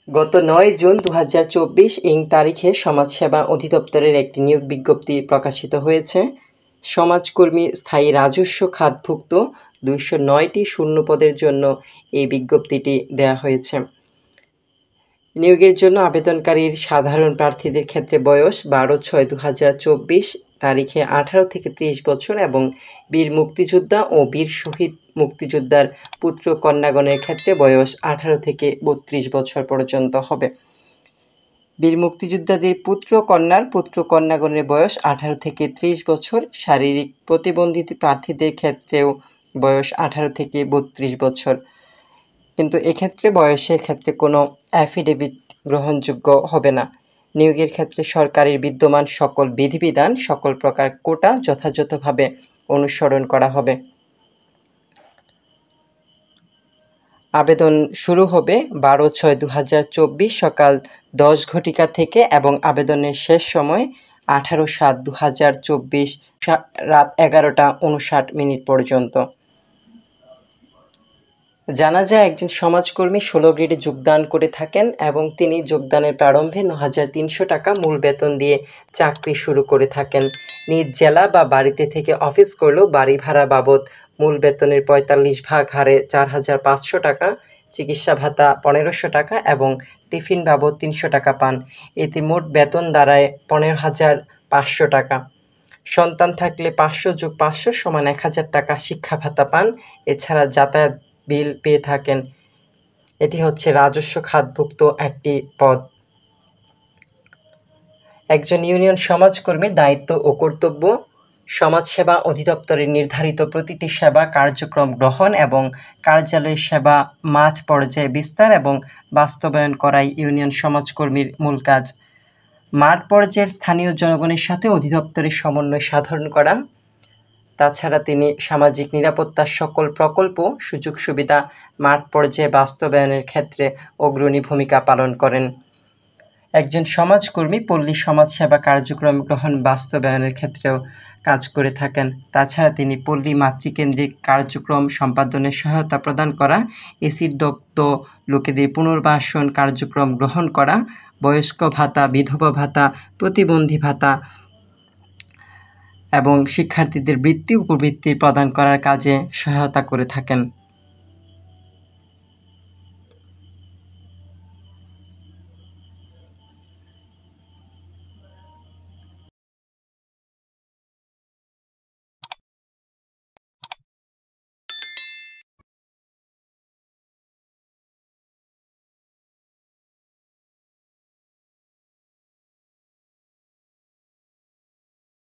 গত ৯ জুন ২০২৪ তারিখে সমাজসেবা অধিদপ্তরের একটি নিয়োগ বিজ্ঞপ্তি প্রকাশিত হয়েছে। সমাজকর্মী স্থায়ী রাজস্ব খাতভুক্ত ২০৯টি শূন্যপদের জন্য এই বিজ্ঞপ্তিটি দেওয়া হয়েছে। নিয়োগের জন্য আবেদনকারীর সাধারণ প্রার্থীদের ক্ষেত্রে বয়স ১২/৬/২০২৪ তারিখে ১৮ থেকে ৩০ বছর এবং বীর মুক্তিযোদ্ধা ও বীর শহীদ মুক্তিযোদ্ধার পুত্র কন্যাগণের ক্ষেত্রে বয়স ১৮ থেকে ৩২ বছর পর্যন্ত হবে। বীর মুক্তিযোদ্ধাদের পুত্র কন্যাগণের বয়স ১৮ থেকে ৩০ বছর, শারীরিক প্রতিবন্ধী প্রার্থীদের ক্ষেত্রেও বয়স ১৮ থেকে ৩২ বছর। কিন্তু এক্ষেত্রে বয়সের ক্ষেত্রে কোনো অ্যাফিডেভিট গ্রহণযোগ্য হবে না। নিয়োগের ক্ষেত্রে সরকারের বিদ্যমান সকল বিধিবিধান, সকল প্রকার কোটা যথাযথভাবে অনুসরণ করা হবে। আবেদন শুরু হবে ১২/৬/২০২৪ সকাল ১০ ঘটিকা থেকে এবং আবেদনের শেষ সময় ১৮/৭/২০২৪ রাত ১১টা ৫৯ পর্যন্ত। জানা যায় একজন সমাজকর্মী ১৬ গ্রেডে যোগদান করে থাকেন এবং তিনি যোগদানের প্রারম্ভে ৯,৩০০ টাকা মূল বেতন দিয়ে চাকরি শুরু করে থাকেন। নিজ জেলা বা বাড়িতে থেকে অফিস করলেও বাড়ি ভাড়া বাবদ মূল বেতনের ৪৫ হারে ৪,৫০০ টাকা, চিকিৎসা ভাতা ১৫০০ টাকা এবং টিফিন বাবদ ৩০০ টাকা পান। এতে মোট বেতন দাঁড়ায় ১৫,৫০০ টাকা। সন্তান থাকলে ৫০০+৫০০ = ১,০০০ টাকা শিক্ষা ভাতা পান। এছাড়া যাতায়াত বিল পেয়ে থাকেন। এটি হচ্ছে রাজস্ব খাতভুক্ত একটি পদ। একজন ইউনিয়ন সমাজকর্মীর দায়িত্ব ও কর্তব্য: সমাজসেবা অধিদপ্তরের নির্ধারিত প্রতিটি সেবা কার্যক্রম গ্রহণ এবং কার্যালয় সেবা মাঠ পর্যায়ে বিস্তার এবং বাস্তবায়ন করাই ইউনিয়ন সমাজকর্মীর মূল কাজ। মাঠ পর্যায়ের স্থানীয় জনগণের সাথে অধিদপ্তরের সমন্বয় সাধন করা। তাছাড়া তিনি সামাজিক নিরাপত্তার সকল প্রকল্প সুযোগ সুবিধা মাঠ পর্যায়ে বাস্তবায়নের ক্ষেত্রে অগ্রণী ভূমিকা পালন করেন। একজন সমাজকর্মী পল্লী সমাজসেবা কার্যক্রম গ্রহণ বাস্তবায়নের ক্ষেত্রেও কাজ করে থাকেন। তাছাড়া তিনি পল্লী মাতৃকেন্দ্রিক কার্যক্রম সম্পাদনে সহায়তা প্রদান করা, এসিডদগ্ধ লোকেদের পুনর্বাসন কার্যক্রম গ্রহণ করা, বয়স্ক ভাতা, বিধবা ভাতা, প্রতিবন্ধী ভাতা এবং শিক্ষার্থীদের বৃত্তি উপবৃত্তি প্রদান করার কাজে সহায়তা করে থাকেন।